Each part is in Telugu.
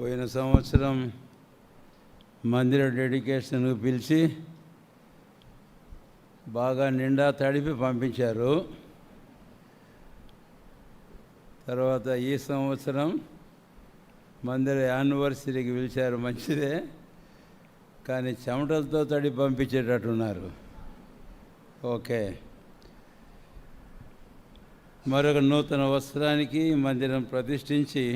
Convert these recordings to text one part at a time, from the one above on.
పోయిన సంవత్సరం మందిర డెడికేషన్కు పిలిచి బాగా నిండా తడిపి పంపించారు. తర్వాత ఈ సంవత్సరం మందిర యానివర్సరీకి పిలిచారు, మంచిదే, కానీ చెమటలతో తడి పంపించేటట్టున్నారు. ఓకే, మరొక నూతన వస్త్రానికి మందిరం ప్రతిష్ఠించి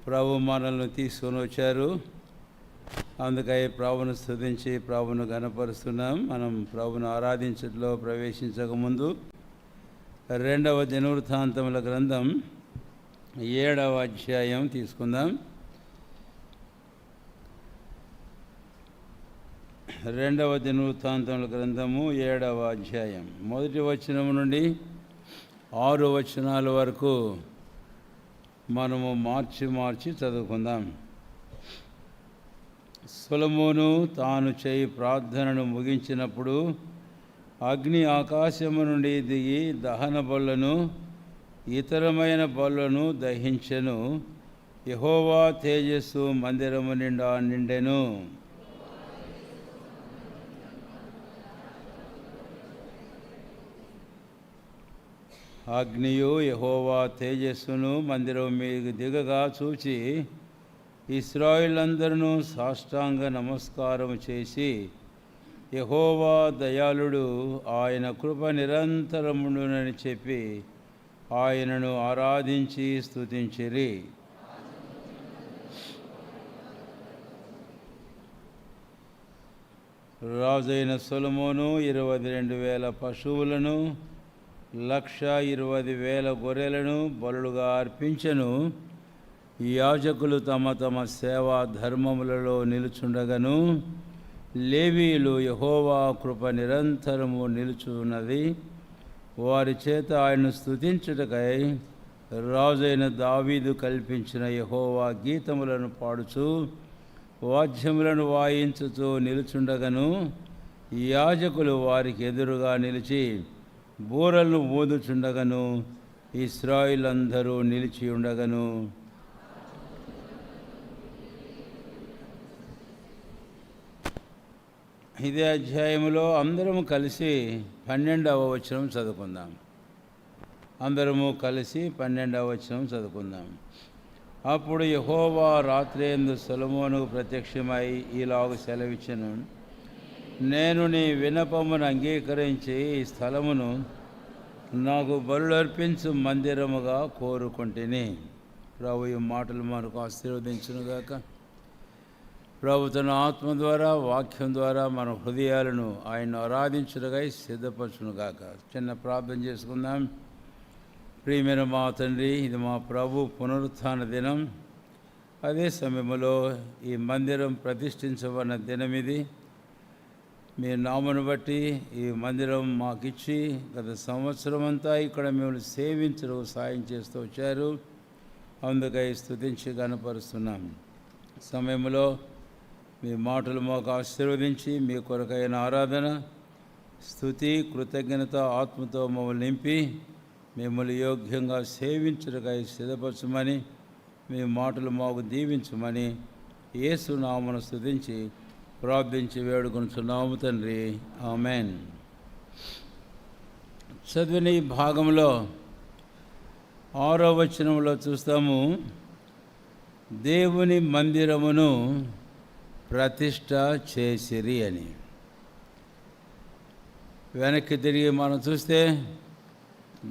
ప్రభు మనల్ని తీసుకొని వచ్చారు. అందుకై ప్రభును స్తుతించి ప్రభును ఘనపరుస్తున్నాం. మనం ప్రభును ఆరాధించట్లో ప్రవేశించకముందు 2వ దినవృత్తాంతముల గ్రంథం 7వ అధ్యాయం తీసుకుందాం. 2వ దినవృత్తాంతముల గ్రంథము 7వ అధ్యాయం 1వ వచనం నుండి 6 వచనాల వరకు మనము మార్చి చదువుకుందాం. సొలొమోను తాను చేయి ప్రార్థనను ముగించినప్పుడు అగ్ని ఆకాశము నుండి దిగి దహన బలులను ఇతరమైన బలులను దహించెను. యెహోవా తేజస్సు మందిరము నిండా నిండెను. అగ్నియు యెహోవా తేజస్సును మందిరం మీకు దిగగా చూచి ఇశ్రాయేలందరూ సాష్టాంగ నమస్కారం చేసి, యెహోవా దయాళుడు, ఆయన కృప నిరంతరముండునని చెప్పి ఆయనను ఆరాధించి స్తుతించిరి. రాజైన సొలొమోను 22,000 పశువులను 120,000 గొర్రెలను బలులుగా అర్పించెను. యాజకులు తమ తమ సేవా ధర్మములలో నిలుచుండగను లేవీయులు యెహోవా కృప నిరంతరము నిలుచున్నది వారి చేత ఆయన్ను స్తుతించుటకై రాజైన దావీదు కల్పించిన యెహోవా గీతములను పాడుచు వాద్యములను వాయించుచు నిలుచుండగను యాజకులు వారికి ఎదురుగా నిలిచి బూరలను ఊదుచుండగను ఇశ్రాయేలందరూ నిలిచి ఉండగను. ఇదే అధ్యాయంలో అందరము కలిసి 12వ వచనం చదువుకుందాం. అందరము కలిసి 12వ వచనం చదువుకుందాం. అప్పుడు యెహోవా రాత్రియందు సొలొమోనుకు ప్రత్యక్షమై ఈలాగు సెలవిచ్చెను, నేను నీ విన్నపమును అంగీకరించి ఈ స్థలమును నాకు బలులర్పించు మందిరముగా కోరుకొంటిని. ప్రభు ఈ మాటలు మనకు ఆశీర్వదించునుగాక. ప్రభు తన ఆత్మ ద్వారా వాక్యం ద్వారా మన హృదయాలను ఆయన ఆరాధించుటకై సిద్ధపరచునుగాక. చిన్న ప్రార్థన చేసుకుందాం. ప్రియమైన మా తండ్రి, ఇది మా ప్రభు పునరుత్థాన దినం. అదే సమయంలో ఈ మందిరం ప్రతిష్ఠించబడిన దినం ఇది. మీ నామను బట్టి ఈ మందిరం మాకిచ్చి గత సంవత్సరం అంతా ఇక్కడ మిమ్మల్ని సేవించడం సాయం చేస్తూ వచ్చారు. అందుకై స్తుతించి ఘనపరుస్తున్నాం. సమయంలో మీ మాటలు మాకు ఆశీర్వదించి మీ కొరకైన ఆరాధన, స్తుతి, కృతజ్ఞత ఆత్మతో మమ్మల్ని నింపి మిమ్మల్ని యోగ్యంగా సేవించుటకై సిద్ధపరచమని, మీ మాటలు మాకు దీవించమని యేసు నామమును స్తుతించి ప్రార్థించి వేడుకొనుచున్నాము తండ్రి, ఆమెన్. చదివిన ఈ భాగంలో 6వ వచనంలో చూస్తాము, దేవుని మందిరమును ప్రతిష్ఠ చేసిరి అని. వెనక్కి తిరిగి మనం చూస్తే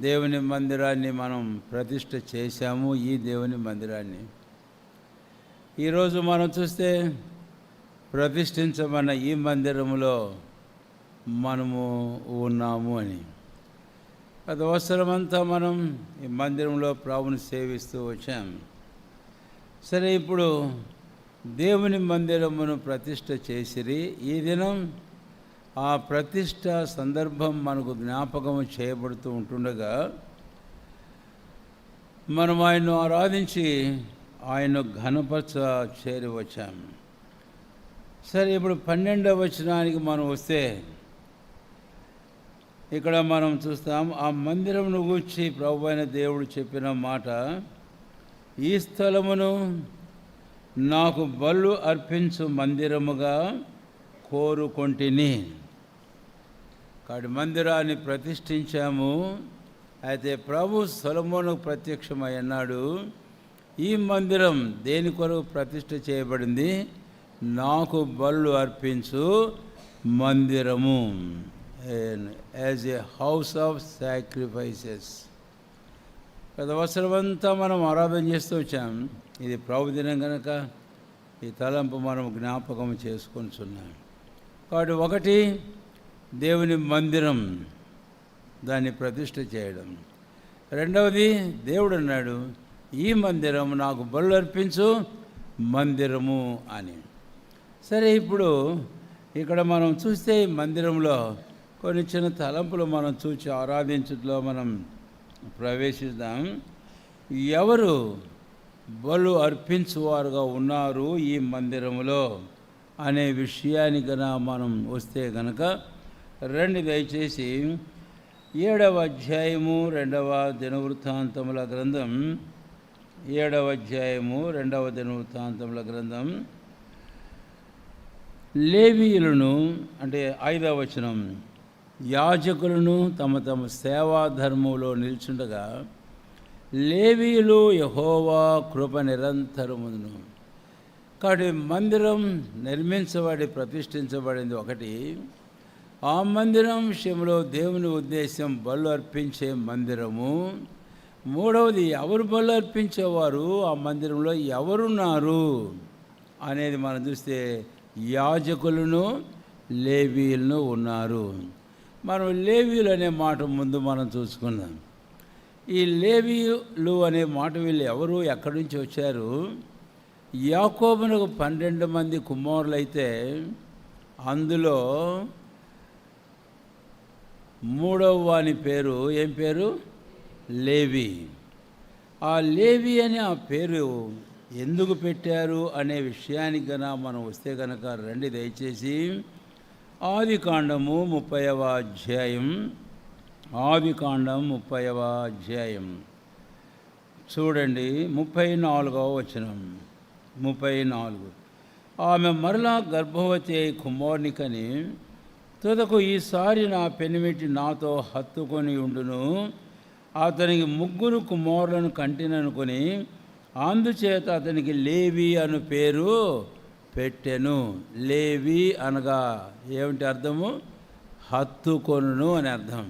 దేవుని మందిరాన్ని మనం ప్రతిష్ఠ చేశాము. ఈ దేవుని మందిరాన్ని ఈరోజు మనం చూస్తే ప్రతిష్ఠించబడిన ఈ మందిరములో మనము ఉన్నాము అని. గత అవసరమంతా మనం ఈ మందిరంలో ప్రభుని సేవిస్తూ వచ్చాం. సరే, ఇప్పుడు దేవుని మందిరమును ప్రతిష్ఠ చేసిరి. ఈ దినం ఆ ప్రతిష్ఠ సందర్భం మనకు జ్ఞాపకం చేయబడుతూ ఉంటుండగా మనం ఆయన్ను ఆరాధించి ఆయన్ను ఘనపరచ చేరి వచ్చాం. సరే, ఇప్పుడు 12వ వచనానికి మనం వస్తే ఇక్కడ మనం చూస్తాం, ఆ మందిరమును గూర్చి ప్రభువైన దేవుడు చెప్పిన మాట, ఈ స్థలమును నాకు బలు అర్పించు మందిరముగా కోరుకొంటిని. కాబట్టి మందిరాన్ని ప్రతిష్ఠించాము. అయితే ప్రభు సొలొమోనుకు ప్రత్యక్షమై అన్నాడు, ఈ మందిరం దేని కొరకు ప్రతిష్ఠ చేయబడింది? నాకు బలు అర్పించు మందిరము, as a house of sacrifices. గత సంవత్సరమంతా మనం ఆరాధన చేస్తూ వచ్చాం. ఇది ప్రభు దినం కనుక ఈ తలంపు మనం జ్ఞాపకం చేసుకొనిచున్నాం. కాబట్టి ఒకటి, దేవుని మందిరం, దాన్ని ప్రతిష్ఠ చేయడం. రెండవది, దేవుడు అన్నాడు, ఈ మందిరం నాకు బలు అర్పించు మందిరము అని. సరే, ఇప్పుడు ఇక్కడ మనం చూస్తే ఈ మందిరంలో కొన్ని చిన్న తలంపులు మనం చూసి ఆరాధించట్లో మనం ప్రవేశిద్దాం. ఎవరు బలు అర్పించువారుగా ఉన్నారు ఈ మందిరములో అనే విషయానికి మనం వస్తే కనుక రండి దయచేసి 7వ అధ్యాయము 2వ దినవృత్తాంతముల గ్రంథం, 7వ అధ్యాయము 2వ దినవృత్తాంతముల గ్రంథం. లేవీయులను, అంటే 5వ వచనం, యాజకులను తమ తమ సేవాధర్మంలో నిల్చుండగా లేవీయులు యెహోవా కృప నిరంతరమును. కాబట్టి మందిరం నిర్మించబడి ప్రతిష్ఠించబడింది ఒకటి. ఆ మందిరం విషయంలో దేవుని ఉద్దేశం బలు అర్పించే మందిరము. మూడవది, ఎవరు బలు అర్పించేవారు, ఆ మందిరంలో ఎవరున్నారు అనేది మనం చూస్తే యాజకులను లేవీయులను ఉన్నారు. మనం లేవీయులు అనే మాట ముందు మనం చూసుకుందాం. ఈ లేవీయులు అనే మాట వీళ్ళు ఎవరు, ఎక్కడి నుంచి వచ్చారు? యాకోబునకు 12 మంది కుమారులు అయితే అందులో మూడవ వాని పేరు ఏం పేరు? లేవి. ఆ లేవి అని ఆ పేరు ఎందుకు పెట్టారు అనే విషయానికి మనం వస్తే కనుక రండి దయచేసి ఆదికాండము 30వ అధ్యాయం, ఆదికాండం 30వ అధ్యాయం చూడండి, 34వ వచనం. 34, ఆమె మరలా గర్భవతి అయి కుమారుని కని తుదకు ఈసారి నా పెనిమిటి నాతో హత్తుకొని ఉండును, అతనికి 3 కుమారులను కంటిననుకొని అందుచేత అతనికి లేవి అను పేరు పెట్టెను. లేవి అనగా ఏమిటి అర్థము? హత్తుకొనును అని అర్థం.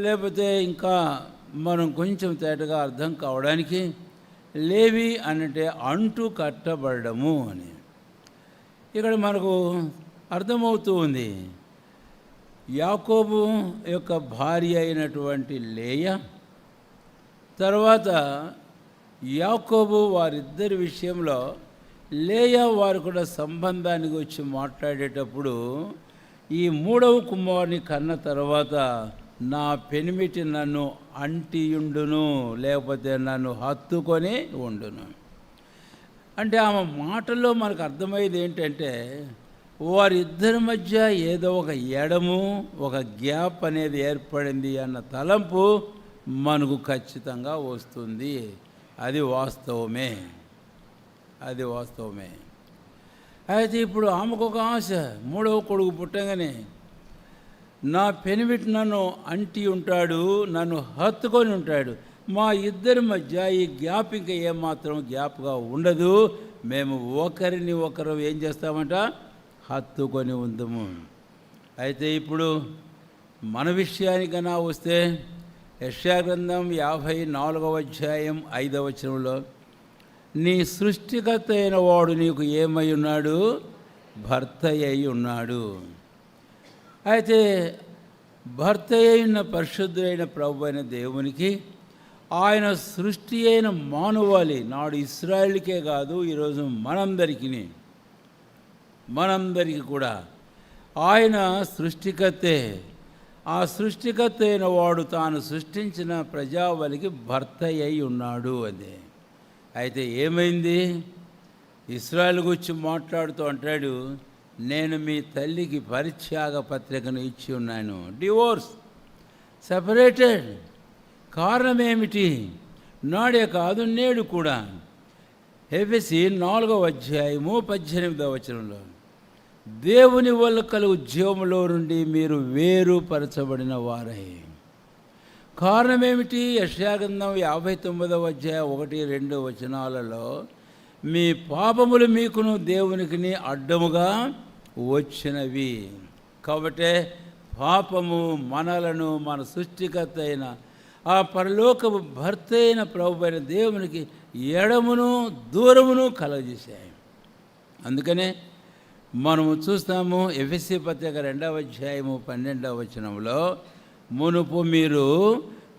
లేకపోతే ఇంకా మనం కొంచెం తేటగా అర్థం కావడానికి లేవి అంటే అంటు కట్టబడము అని ఇక్కడ మనకు అర్థమవుతూ ఉంది. యాకోబు యొక్క భార్య అయినటువంటి లేయా, తర్వాత యాకోబు వారిద్దరి విషయంలో లేయా వారు కూడా సంబంధానికి వచ్చి మాట్లాడేటప్పుడు ఈ 3వ కుమారుని కన్న తర్వాత నా పెనిమిటి నన్ను అంటియుండును, లేకపోతే నన్ను హత్తుకొని ఉండును అంటే ఆమె మాటల్లో మనకు అర్థమయ్యేది ఏంటంటే వారిద్దరి మధ్య ఏదో ఒక ఎడము, ఒక గ్యాప్ అనేది ఏర్పడింది అన్న తలంపు మనకు ఖచ్చితంగా వస్తుంది. అది వాస్తవమే, అది వాస్తవమే. అయితే ఇప్పుడు ఆమెకు ఒక ఆశ, 3వ కొడుకు పుట్టగానే నా పెనిమిటి నన్ను అంటి ఉంటాడు, నన్ను హత్తుకొని ఉంటాడు, మా ఇద్దరి మధ్య ఈ గ్యాప్ ఇంకా ఏమాత్రం గ్యాప్గా ఉండదు, మేము ఒకరిని ఒకరు ఏం చేస్తామంట, హత్తుకొని ఉందము. అయితే ఇప్పుడు మన విషయానికన్నా వస్తే యెషయా గ్రంథం 54వ అధ్యాయం 5వ వచనంలో నీ సృష్టికర్త అయిన వాడు నీకు ఏమై ఉన్నాడు? భర్త అయి ఉన్నాడు. అయితే భర్త అయిన పరిశుద్ధుడైన ప్రభు అయిన దేవునికి ఆయన సృష్టి అయిన మానవాళి నాడు ఇశ్రాయేలుకే కాదు, ఈరోజు మనందరికీ కూడా ఆయన సృష్టికర్తే. ఆ సృష్టికర్త అయిన వాడు తాను సృష్టించిన ప్రజావళికి భర్త అయి ఉన్నాడు. అదే అయితే ఏమైంది? ఇశ్రాయేలు గురించి మాట్లాడుతూ అంటాడు, నేను మీ తల్లికి పరిత్యాగ పత్రికను ఇచ్చి ఉన్నాను. Divorce, separated. కారణం ఏమిటి? నాడే కాదు నేడు కూడా ఎఫెసీ 4:18 దేవుని వల్ల కలుగు జీవములో నుండి మీరు వేరుపరచబడిన వారై. కారణం ఏమిటి? యెషయా గ్రంథం 59:1-2 మీ పాపములు మీకును దేవునికిని అడ్డముగా వచ్చినవి. కాబట్టి పాపము మనలను మన సృష్టికర్త అయిన ఆ పరలోకపు భర్త అయిన ప్రభు అయిన దేవునికి ఎడమును దూరమును కలగజేశాయి. అందుకనే మనము చూస్తాము ఎఫెసీ పత్రిక 2:12 మునుపు మీరు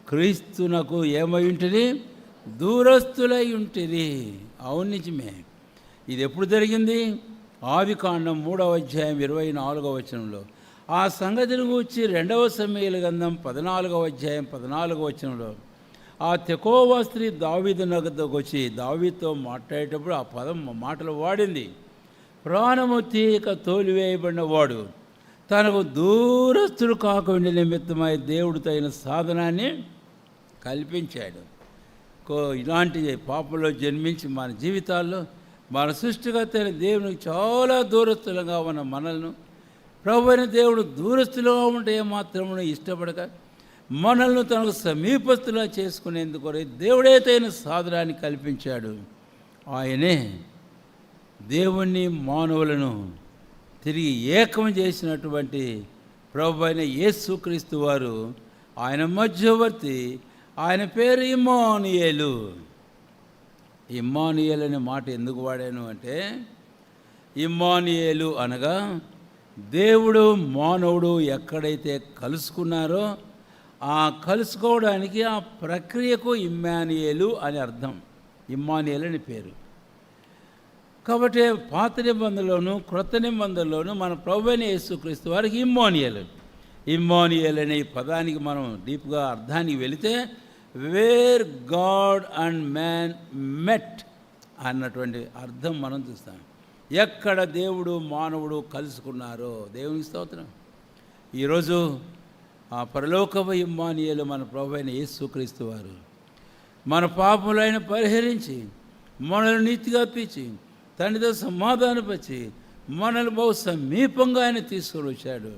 క్రీస్తునకు ఏమై ఉంటుంది? దూరస్తులై ఉంటుంది. అవును, నిజమే. ఇది ఎప్పుడు జరిగింది? ఆదికాండం 3:24 ఆ సంగతిని గూర్చి 2 సమూయేలు గ్రంథం 14:14 ఆ తెకోవా స్త్రీ దావీదు నగదుకు వచ్చి దావీదుతో మాట్లాడేటప్పుడు ఆ మాటలు వాడింది. ప్రాణము తీయక తోలివేయబడిన వాడు తనకు దూరస్తుడు కాకుండా నిమిత్తమై దేవుడు తగిన సాధనాన్ని కల్పించాడు. ఇలాంటి పాపంలో జన్మించి మన జీవితాల్లో మన సృష్టికర్త అయిన దేవునికి చాలా దూరస్తులుగా ఉన్న మనల్ని ప్రభు అయిన దేవుడు దూరస్తులుగా ఉంటే ఏమాత్రమును ఇష్టపడక మనల్ని తనకు సమీపస్తులా చేసుకునేందుకు దేవుడే తగిన సాధనాన్ని కల్పించాడు. ఆయనే దేవుణ్ణి మానవులను తిరిగి ఏకం చేసినటువంటి ప్రభు అయిన యేసుక్రీస్తు వారు. ఆయన మధ్యవర్తి. ఆయన పేరు ఇమ్మానుయేలు. ఇమ్మానుయేలు అనే మాట ఎందుకు వాడాను అంటే, ఇమ్మానుయేలు అనగా దేవుడు మానవుడు ఎక్కడైతే కలుసుకున్నారో ఆ కలుసుకోవడానికి ఆ ప్రక్రియకు ఇమ్మానుయేలు అని అర్థం. ఇమ్మానుయేలు అని పేరు. కాబట్టి పాత నిబంధనలోను క్రొత్త నిబంధనలోను మన ప్రభువైన యేసుక్రీస్తు వారికి ఇమ్మానుయేలు. ఇమ్మానుయేలు అనే ఈ పదానికి మనం డీప్గా అర్థానికి వెళితే వేర్ గాడ్ అండ్ మ్యాన్ మెట్ అన్నటువంటి అర్థం మనం చూస్తాం. ఎక్కడ దేవుడు మానవుడు కలుసుకున్నారో. దేవునికి స్తోత్రం. ఈరోజు ఆ పరలోకపు ఇమ్మానుయేలు మన ప్రభువైన యేసుక్రీస్తు వారు మన పాపములైన పరిహరించి మనల్ని నీతిగా పిచ్చి తండ్రితో సమాధానపరిచి మనల్ని బహు సమీపంగా ఆయన తీసుకొని వచ్చాడు.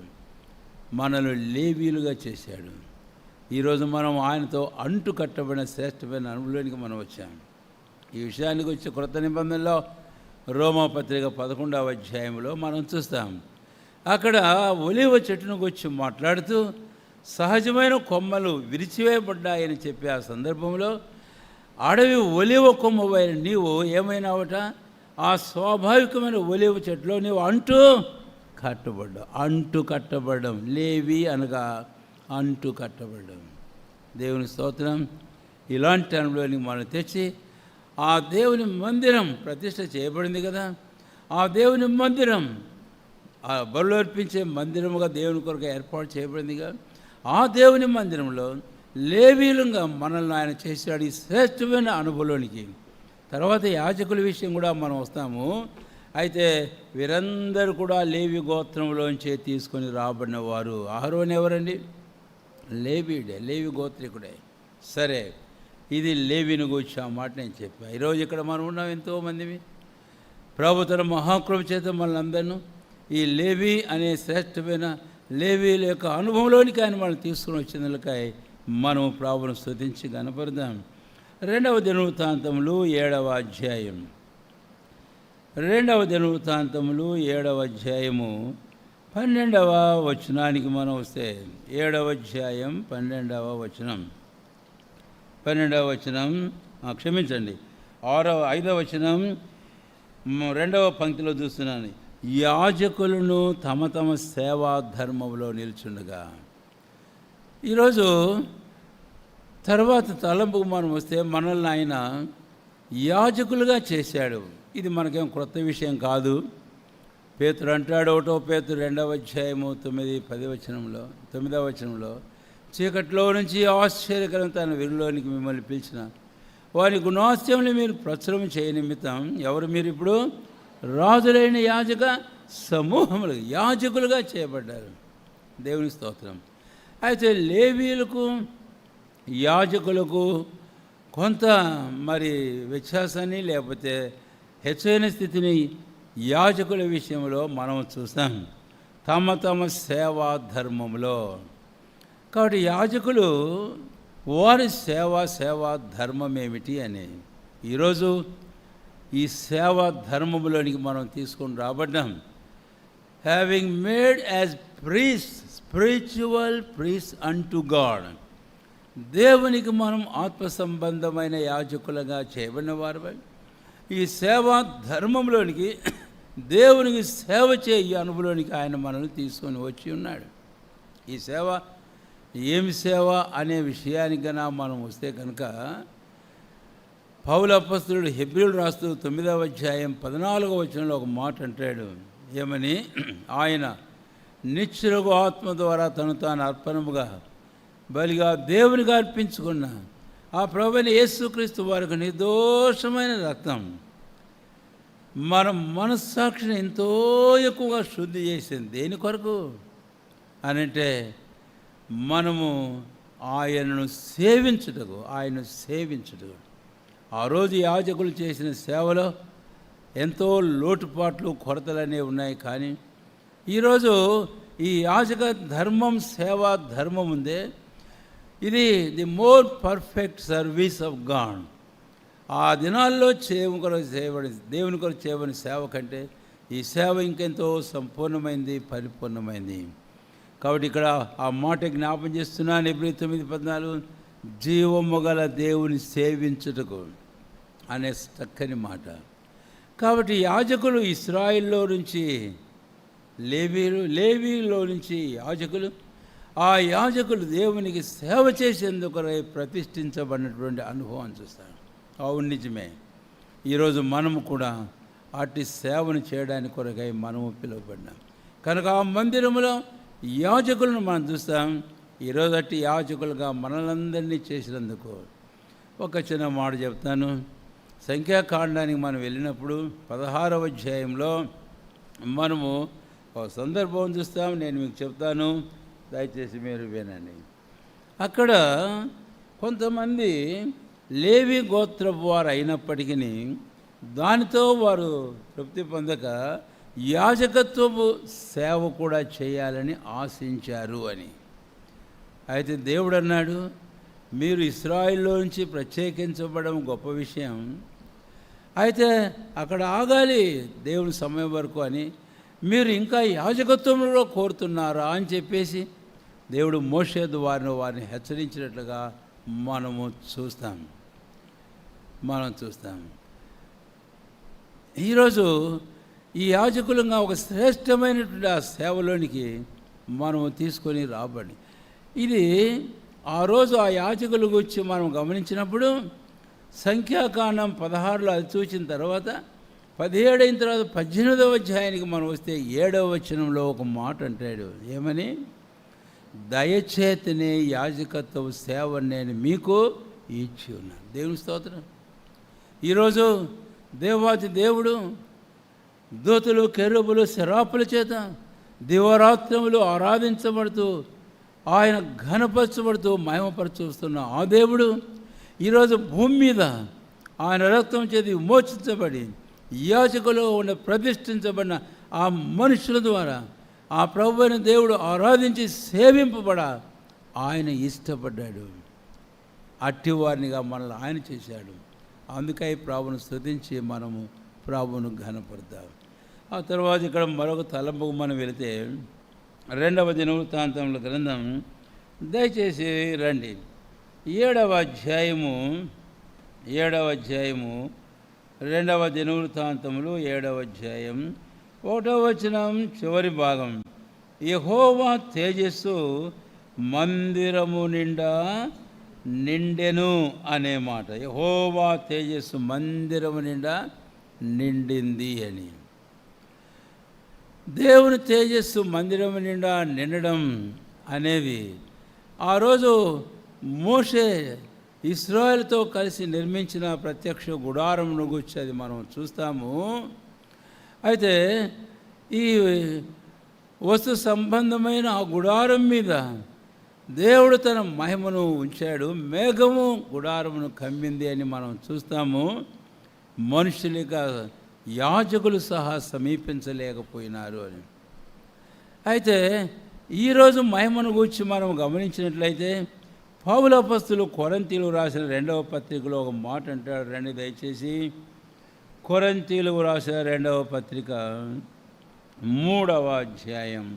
మనల్ని లేవీలుగా చేశాడు. ఈరోజు మనం ఆయనతో అంటు కట్టబడిన శ్రేష్టమైన అనుభవానికి మనం వచ్చాము. ఈ విషయానికి వచ్చే క్రొత్త నిబంధనలో రోమాపత్రిక 11 మనం చూస్తాం. అక్కడ ఒలీవ చెట్టును గురించి మాట్లాడుతూ సహజమైన కొమ్మలు విరిచివేయబడ్డాయని చెప్పి ఆ సందర్భంలో అడవి ఒలీవ కొమ్మవైన నీవు ఏమైనావట? ఆ స్వాభావికమైన ఒలీవ చెట్టులో నీవు అంటు కట్టబడ్డం. లేవి అనగా అంటు కట్టబడ్డం. దేవుని స్తోత్రం. ఇలాంటి అనుభవానికి మనం తెచ్చి ఆ దేవుని మందిరం ప్రతిష్ట చేయబడింది కదా. ఆ దేవుని మందిరం ఆ బలులు అర్పించే మందిరముగా దేవుని కొరకు ఏర్పాటు చేయబడిందిగా. ఆ దేవుని మందిరంలో లేవీలుగా మనల్ని ఆయన చేశాడు ఈ శ్రేష్టమైన అనుభవంలోనికి. తర్వాత యాజకుల విషయం కూడా మనం వస్తాము. అయితే వీరందరూ కూడా లేవి గోత్రంలోంచే తీసుకొని రాబడిన వారు. అహరోను ఎవరండి? లేవి గోత్రికుడే. సరే, ఇది లేవిని గురించి ఆ మాట నేను చెప్పా. ఈరోజు ఇక్కడ మనం ఉన్నాం ఎంతోమంది. ప్రభు తన మహాకృప చేత మనల్ని ఈ లేవి అనే శ్రేష్టమైన లేవీల యొక్క అనుభవంలోనికి ఆయన మనం తీసుకుని వచ్చినందుకై మనం ప్రభువును స్తుతించి గణపడదాం. 2వ దినవృత్తాంతములు 7వ అధ్యాయం. 2వ దినవృత్తాంతములు 7వ అధ్యాయము 12వ వచనానికి మనం వస్తే 7వ అధ్యాయం 12వ వచనం. 12వ వచనం క్షమించండి 5వ వచనం 2వ పంక్తిలో చూస్తున్నాను. యాజకులను తమ తమ సేవా ధర్మంలో నిల్చుండగా. ఈరోజు తర్వాత తలంపుకు మనం వస్తే మనల్ని ఆయన యాజకులుగా చేశాడు. ఇది మనకేం క్రొత్త విషయం కాదు. పేతురు అంటాడు 1వ పేతురు 2వ అధ్యాయము 9వ వచనంలో చీకట్లో నుంచి ఆశ్చర్యకరం తన వెలుగులోనికి మిమ్మల్ని పిలిచిన వారి గుణాస్యములు మీరు ప్రచురం చేయ నిమిత్తం ఎవరు మీరు ఇప్పుడు రాజులైన యాజక సమూహములు యాజకులుగా చేయబడ్డారు. దేవుని స్తోత్రం. అయితే లేవీయులకు యాజకులకు కొంత మరి వ్యత్యాసాన్ని లేకపోతే హెచ్చైన స్థితిని యాజకుల విషయంలో మనం చూస్తాం తమ తమ సేవా ధర్మంలో. కాబట్టి యాజకులు వారి సేవా ధర్మం ఏమిటి అని ఈరోజు ఈ సేవా ధర్మంలోనికి మనం తీసుకొని రాబడ్డాం. Having made as priest spiritual priest అంటు గాడ్, దేవునికి మనం ఆత్మ సంబంధమైన యాజకులుగా చేయబడిన వారు ఈ సేవా ధర్మంలోనికి దేవునికి సేవ చేయ అనుభవంలోనికి ఆయన మనల్ని తీసుకొని వచ్చి ఉన్నాడు. ఈ సేవ ఏమి సేవ అనే విషయానికి కన్నా మనం వస్తే కనుక పౌలు అపొస్తలుడు హెబ్రీయులు రాస్తూ 9వ అధ్యాయం 14వ వచనంలో ఒక మాట అంటాడు. ఏమని? ఆయన నిశ్చలగు ఆత్మ ద్వారా తను తాను అర్పణముగా బలిగా దేవునికి అర్పించుకున్న ఆ ప్రభువైన యేసుక్రీస్తు వారికి నిర్దోషమైన రక్తం మన మనస్సాక్షిని ఎంతో ఎక్కువగా శుద్ధి చేసింది. దేని కొరకు అనంటే మనము ఆయనను సేవించుటకు. ఆ రోజు యాజకులు చేసిన సేవలో ఎంతో లోటుపాట్లు కొరతలు అనేవి ఉన్నాయి. కానీ ఈరోజు ఈ యాజక ధర్మం సేవా ధర్మం ఉందే, ఇది the more perfect service of God. ఆ దినాల్లో దేవుని కొరకు చేయబడిన సేవ కంటే ఈ సేవ ఇంకెంతో సంపూర్ణమైంది, పరిపూర్ణమైంది. కాబట్టి ఇక్కడ ఆ మాట జ్ఞాపం చేస్తున్నాను. హెబ్రీ 9:14 జీవము గల దేవుని సేవించుటకు అనే చక్కని మాట. కాబట్టి యాజకులు ఇశ్రాయేల్లో నుంచి లేవీలో నుంచి యాజకులు, ఆ యాజకులు దేవునికి సేవ చేసేందుకు ప్రతిష్ఠించబడినటువంటి అనుభవం చూస్తాను. అవును, నిజమే. ఈరోజు మనము కూడా అట్టి సేవను చేయడానికి కొరకై మనము పిలువబడినాం కనుక ఆ మందిరంలో యాజకులను మనం చూస్తాం. ఈరోజు అట్టి యాజకులుగా మనలందరినీ చేసినందుకు ఒక చిన్న మాట చెప్తాను. సంఖ్యాకాండానికి మనం వెళ్ళినప్పుడు 16వ అధ్యాయంలో మనము ఒక సందర్భం చూస్తాం. నేను మీకు చెప్తాను, దయచేసి మీరు వినండి. అక్కడ కొంతమంది లేవి గోత్రపు వారు అయినప్పటికీ దానితో వారు తృప్తి పొందక యాజకత్వపు సేవ కూడా చేయాలని ఆశించారు అని. అయితే దేవుడు అన్నాడు, మీరు ఇశ్రాయేల్లో నుంచి ప్రత్యేకించబడడం గొప్ప విషయం, అయితే అక్కడ ఆగాలి దేవుని సమయం వరకు అని, మీరు ఇంకా యాజకత్వంలో కోరుతున్నారా అని చెప్పేసి దేవుడు మోషే ద్వారా వారిని హెచ్చరించినట్లుగా మనం చూస్తాం. ఈరోజు ఈ యాజకులుగా ఒక శ్రేష్టమైనటువంటి ఆ సేవలోనికి మనము తీసుకొని రాబడి, ఇది ఆ రోజు ఆ యాజకుల గురించి మనం గమనించినప్పుడు సంఖ్యాకాండం 16లో అది చూసిన తర్వాత 17 అయిన తర్వాత 18వ అధ్యాయానికి మనం వస్తే 7వ వచనంలో ఒక మాట అంటాడు. ఏమని? దయచేతనే యాజకత్వ సేవ నేను మీకు ఇచ్చి ఉన్నాను. దేవుని స్తోత్రం. ఈరోజు దేవాది దేవుడు దూతలు, కెరూబులు, శరాపుల చేత దివరాత్రములు ఆరాధించబడుతూ ఆయన ఘనపరచబడుతూ మహిమపరచుస్తున్న ఆ దేవుడు ఈరోజు భూమి మీద ఆయన రక్తం చేతి విమోచించబడి యాజకులో ఉన్న ప్రతిష్ఠించబడిన ఆ మనుషుల ద్వారా ఆ ప్రభువైన దేవుడు ఆరాధించి సేవింపబడ ఆయన ఇష్టపడ్డాడు. అట్టివారినిగా మనల్ని ఆయన చేశాడు. అందుకై ప్రభువును స్తుతించి మనము ప్రభువును ఘనపడతాం. ఆ తర్వాత ఇక్కడ మరొక తలంపుకు మనం వెళితే 2వ దినవృత్తాంతముల గ్రంథం, దయచేసి రండి, 7వ అధ్యాయము 2వ దినవృత్తాంతములు 7వ అధ్యాయం 1వ వచనం చివరి భాగం. యెహోవా తేజస్సు మందిరము నిండా నిండెను అనే మాట. యెహోవా తేజస్సు మందిరము నిండా నిండింది అని. దేవుని తేజస్సు మందిరము నిండా నిండడం అనేది ఆ రోజు మోషే ఇశ్రాయేలుతో కలిసి నిర్మించిన ప్రత్యక్ష గుడారమును గురించి అది మనం చూస్తాము. అయితే ఈ వస్తు సంబంధమైన ఆ గుడారం మీద దేవుడు తన మహిమను ఉంచాడు, మేఘము గుడారమును కమ్మింది అని మనం చూస్తాము. మనుషులుగా యాజకులు సహా సమీపించలేకపోయినారు అని. అయితే ఈరోజు మహిమను గురించి మనం గమనించినట్లయితే పౌలు అపొస్తలుడు కొరింథీయులకు రాసిన 2వ పత్రికలో ఒక మాట అంటాడు. రండి దయచేసి కొరింథీయులకు రాసిన 2వ పత్రిక 3వ అధ్యాయం,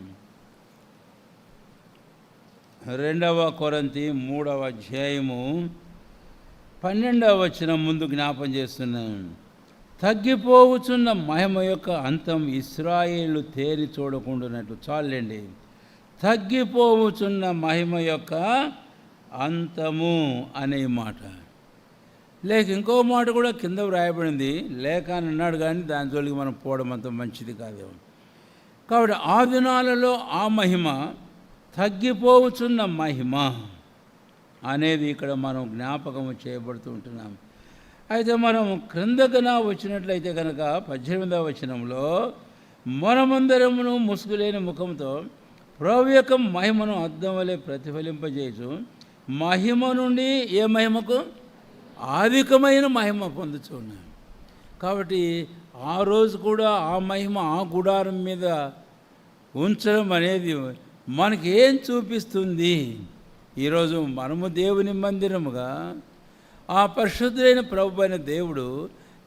2 కొరింథీ 3వ అధ్యాయము 12వ వచనం ముందు జ్ఞాపం చేస్తున్నాను. తగ్గిపోవచ్చున్న మహిమ యొక్క అంతం ఇశ్రాయేలు తేరి చూడకుండానట్లు. చాలండి. తగ్గిపోవచ్చున్న మహిమ యొక్క అంతము అనే మాట. లేక ఇంకో మాట కూడా కింద వ్రాయబడింది, లేక అని అన్నాడు, కానీ దాని జోలికి మనం పోవడం అంత మంచిది కాదేమో. కాబట్టి ఆ దినాలలో ఆ మహిమ, తగ్గిపోవచ్చున్న మహిమ అనేది ఇక్కడ మనం జ్ఞాపకం చేయబడుతూ ఉంటున్నాం. అయితే మనం క్రిందకన వచ్చినట్లయితే కనుక 18వ వచనంలో మనమందరమును ముసుగులేని ముఖంతో ప్రభు యొక్క మహిమను అద్దం వలె ప్రతిఫలింపజేయచ్చు, మహిమ నుండి ఏ మహిమకు అధికమైన మహిమ పొందుతున్నాం. కాబట్టి ఆ రోజు కూడా ఆ మహిమ ఆ గుడారం మీద ఉంచడం అనేది మనకి ఏం చూపిస్తుంది? ఈరోజు మనము దేవుని మందిరముగా ఆ పరిశుద్ధులైన ప్రభు అయిన దేవుడు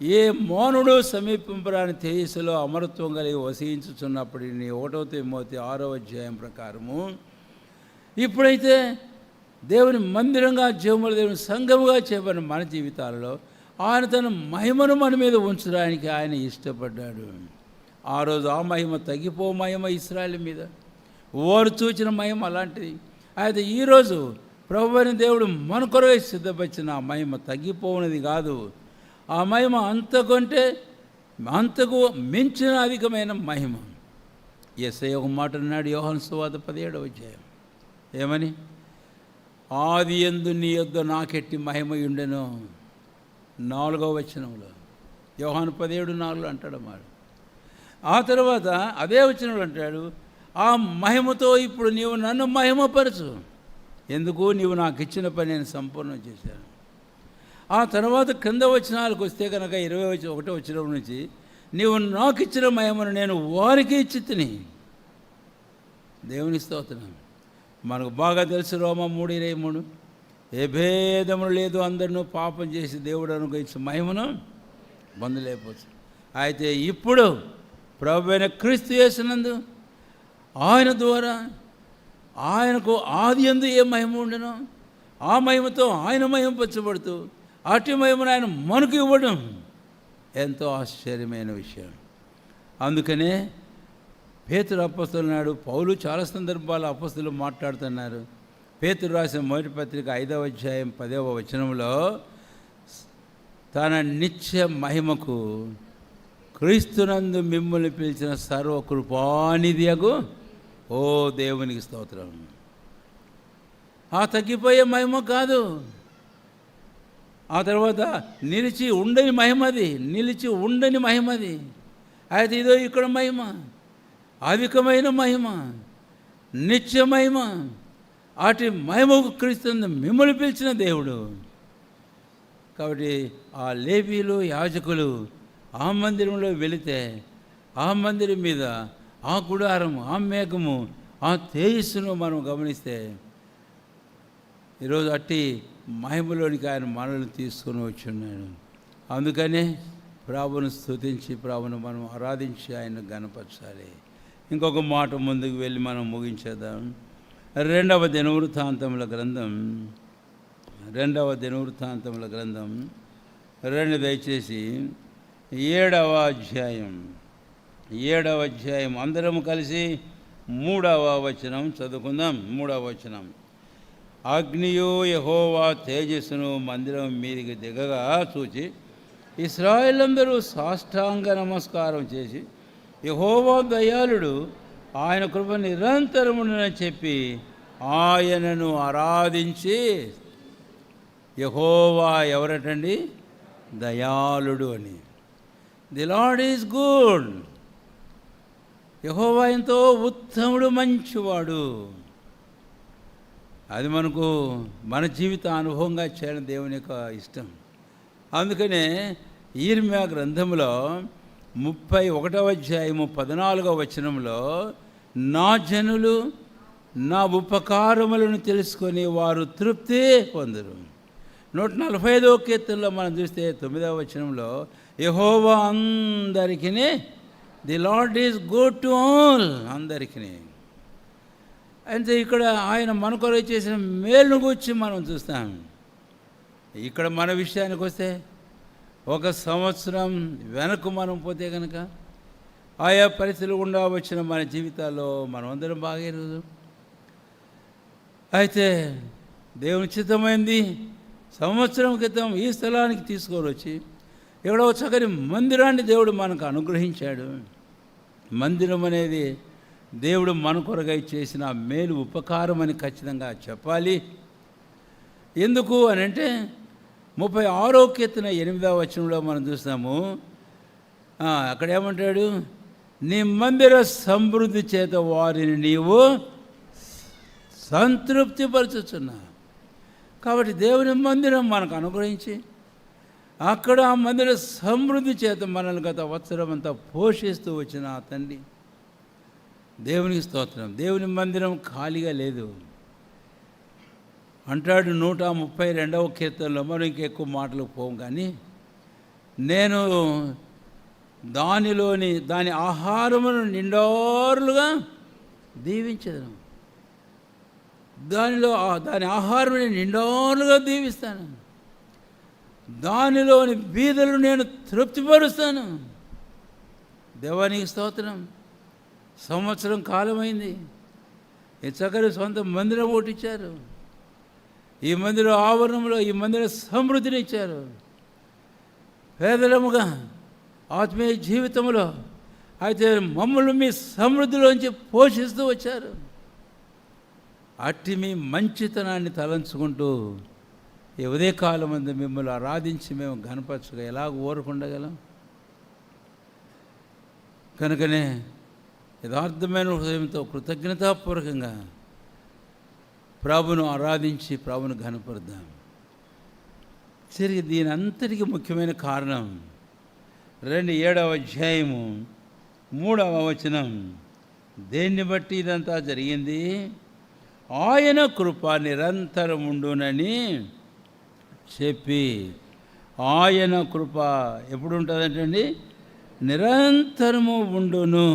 ఏ మౌనుడు సమీపింపరాని తేజస్సులో అమరత్వం కలిగి వసించుచున్నప్పుడు 1 తిమోతి 6వ అధ్యాయం ప్రకారము ఇప్పుడైతే దేవుని మందిరంగా, జీవముల దేవుని సంఘముగా చేయబడిన మన జీవితాలలో ఆయన తన మహిమను మన మీద ఉంచడానికి ఆయన ఇష్టపడ్డాడు. ఆ రోజు ఆ మహిమ తగ్గిపో మహిమ ఇశ్రాయేలు మీద, వారు చూచిన మహిమ అలాంటిది. అయితే ఈరోజు ప్రభు అయిన దేవుడు మన కొరవై సిద్ధపరిచిన ఆ మహిమ తగ్గిపోవునది కాదు. ఆ మహిమ అంతకు మించిన అధికమైన మహిమ. యేసయ్య ఒక మాట అన్నాడు, యోహాను సువార్త 17వ అధ్యాయం. ఏమని? ఆది యందు నీ యొద్ద నాకెట్టి మహిమ ఉండెను. 4వ వచనంలో యోహాను 17:4 అంటాడు మాట. ఆ తర్వాత అదే వచనంలో అంటాడు, ఆ మహిమతో ఇప్పుడు నీవు నన్ను మహిమపరచు. ఎందుకు? నీవు నాకు ఇచ్చిన పని నేను సంపూర్ణం చేశాను. ఆ తర్వాత కింద వచనాలకు వస్తే కనుక 21వ వచనం నుంచి, నీవు నాకు ఇచ్చిన మహిమను నేను వారికి ఇచ్చి తిని. దేవుని స్తోత్రం. మనకు బాగా తెలుసు రోమా 3:23, ఏ భేదములు లేదు, అందరినూ పాపం చేసి దేవుడు అనుగ్రహించిన మహిమను పొందలేకపోవచ్చు. అయితే ఇప్పుడు ప్రభువైన క్రీస్తు యేసునందు ఆయన ద్వారా ఆయనకు ఆది యందు ఏ మహిమ ఉండెనో ఆ మహిమతో ఆయన మహిమపరచబడుతూ అటు మహిమను ఆయన మనకు ఇవ్వడం ఎంతో ఆశ్చర్యమైన విషయం. అందుకనే పేతురు అపొస్తలుడు నాడు, పౌలు చాలా సందర్భాలు అపొస్తలులు మాట్లాడుతున్నారు. పేతురు రాసిన మొదటి పత్రిక 5వ అధ్యాయం 10వ వచనంలో తన నిత్య మహిమకు క్రీస్తునందు మిమ్మల్ని పిలిచిన సర్వకృపానిధియగు ఓ దేవునికి స్తోత్రం. ఆ తగ్గిపోయే మహిమ కాదు. ఆ తర్వాత నిలిచి ఉండని మహిమది. అయితే ఇదో ఇక్కడ మహిమ, అధికమైన మహిమ, నిత్య మహిమ. అటు మహిమకు క్రీస్తునందు మిమ్మల్ని పిలిచిన దేవుడు. కాబట్టి ఆ లేవీలు, యాజకులు ఆ మందిరంలో వెళితే ఆ మందిరం మీద ఆ గుడారం, ఆ మేఘము, ఆ తేజస్సును మనం గమనిస్తే ఈరోజు అట్టి మహిమలోనికి ఆయన మనల్ని తీసుకొని వచ్చున్నాడు. అందుకనే ప్రభువును స్తుతించి, ప్రభువును మనం ఆరాధించి ఆయన గణపరచాలి. ఇంకొక మాట ముందుకు వెళ్ళి మనం ముగించేద్దాం. 2వ దినవృత్తాంతముల గ్రంథం 2 దయచేసి 7వ అధ్యాయం అందరం కలిసి 3వ వచనం చదువుకుందాం. 3వ వచనం. అగ్నియు యెహోవా తేజస్సును మందిరం మీదికి దిగగా చూచి ఇశ్రాయేలందరూ సాష్టాంగ నమస్కారం చేసి, యెహోవా దయాళుడు, ఆయన కృప నిరంతరమునని చెప్పి ఆయనను ఆరాధించి. యెహోవా ఎవరటండి? దయాళుడు అని. The Lord is good. యెహోవా ఎంతో ఉత్తముడు, మంచివాడు. అది మనకు మన జీవిత అనుభవంగా చేయడం దేవుని యొక్క ఇష్టం. అందుకనే యిర్మీయా గ్రంథంలో 31వ అధ్యాయము 14వ వచనంలో, నా జనులు నా ఉపకారములను తెలుసుకొని వారు తృప్తి పొందరు. 145వ కీర్తనలో మనం చూస్తే 9వ వచనంలో, యెహోవా అందరికీ, the Lord is good to all, అందరికీ. అంటే ఇక్కడ ఆయన మన కొరకు చేసిన మేలును గురించి మనం చూస్తాం. ఇక్కడ మన విషయానికి వస్తే 1 సంవత్సరం వెనక్కు మనం పోతే కనుక ఆయా పరిస్థితులు గుండా వచ్చిన మన జీవితాల్లో మనం అందరం బాగేరోజు. అయితే దేవుని చిత్తమైంది, సంవత్సరం క్రితం ఈ స్థలానికి తీసుకొని వచ్చి ఇక్కడ ఒక చక్కని మందిరాన్ని దేవుడు మనకు అనుగ్రహించాడు. మందిరం అనేది దేవుడు మన కొరకై చేసిన మేలు ఉపకారం అని ఖచ్చితంగా చెప్పాలి. ఎందుకు అని అంటే 36వ కీర్తన 8వ వచనంలో మనం చూస్తాము. అక్కడ ఏమంటాడు, నీ మందిర సమృద్ధి చేత వారిని నీవు సంతృప్తిపరచుచున్నా. కాబట్టి దేవుని మందిరం మనకు అనుగ్రహించి అక్కడ ఆ మందిర సమృద్ధి చేత మనల్ని గత సంవత్సరం అంతా పోషిస్తూ వచ్చిన ఆ తండ్రి దేవునికి స్తోత్రం. దేవుని మందిరం ఖాళీగా లేదు అంటాడు 132వ కీర్తనలో. మనం ఇంకెక్కువ మాటలు పోం, కానీ నేను దాని ఆహారమును నిండారులుగా దీవించదను. దాని ఆహారం నిండారులుగా దీవిస్తాను. దానిలోని బీదలు నేను తృప్తిపరుస్తాను. దేవానికి స్తోత్రం. సంవత్సరం కాలమైంది, ఈ చక్కని సొంత మందిరం ఓటిచ్చారు. ఈ మందిర ఆవరణంలో ఈ మందిర సమృద్ధిని ఇచ్చారు. పేదలముగా ఆత్మీయ జీవితంలో అయితే మమ్మల్ని మీ సమృద్ధిలోంచి పోషిస్తూ వచ్చారు. అట్టి మీ మంచితనాన్ని తలంచుకుంటూ ఈ ఉదయకాలం అందు మిమ్మల్ని ఆరాధించి మేము ఘనపరచగా ఎలాగ ఊరకుండగలం? కనుకనే యథార్థమైన హృదయంతో కృతజ్ఞతాపూర్వకంగా ప్రభును ఆరాధించి ప్రభును ఘనపరుద్దాం. తిరిగి దీని అంతటికి ముఖ్యమైన కారణం 7వ అధ్యాయము 3వ వచనం. దేన్ని బట్టి ఇదంతా జరిగింది? ఆయన కృప నిరంతరముండునని చెప్పి. ఆయన కృప ఎప్పుడు ఉంటుందంటండి? నిరంతరము ఉండును.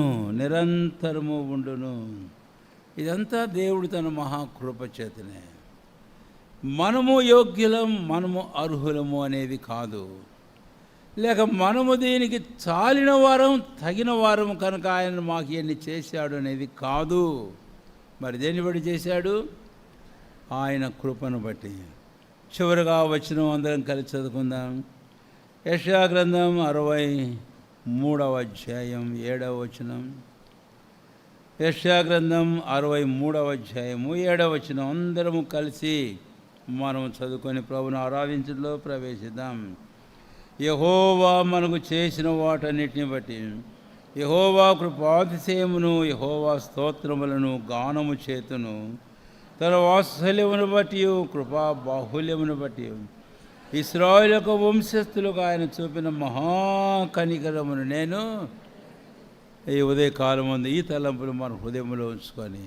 ఇదంతా దేవుడు తన మహాకృప చేతనే. మనము యోగ్యులం, మనము అర్హులము అనేది కాదు, లేక మనము దీనికి చాలిన వారం, తగిన వారం కనుక ఆయన మాకు ఎన్ని చేశాడు అనేది కాదు. మరి దేన్ని బట్టి చేశాడు? ఆయన కృపను బట్టి. చివరిగా వచనం అందరం కలిసి చదువుకుందాం. యెషయా గ్రంథం 63వ అధ్యాయం 7వ వచనం. యెషయా గ్రంథం 63వ అధ్యాయము 7వ వచనం. అందరము కలిసి మనం చదువుకొని ప్రభువును ఆరాధించడంలో ప్రవేశిద్దాం. యెహోవా మనకు చేసిన వాటన్నిటిని బట్టి, యెహోవా కృపాతిశయమును, యెహోవా స్తోత్రములను గానము చేతును, తన వాత్సల్యమును బట్టి, కృపా బాహుల్యమును బట్టి ఇశ్రాయేలు యొక్క వంశస్థులకు ఆయన చూపిన మహాకనికరమును నేను ఈ ఉదయకాలం ముందు ఈ తలంపులు మన హృదయంలో ఉంచుకొని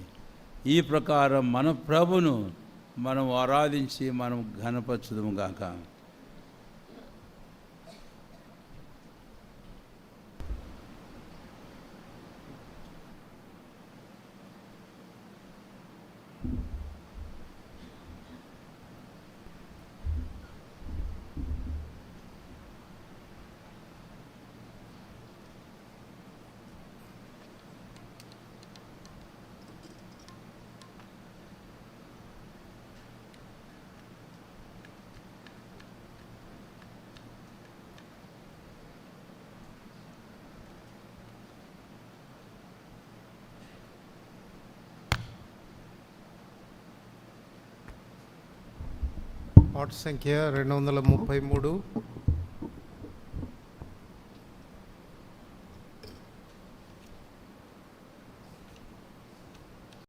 ఈ ప్రకారం మన ప్రభును మనం ఆరాధించి మనం ఘనపరచుదుము గాక. పాట సంఖ్య 233.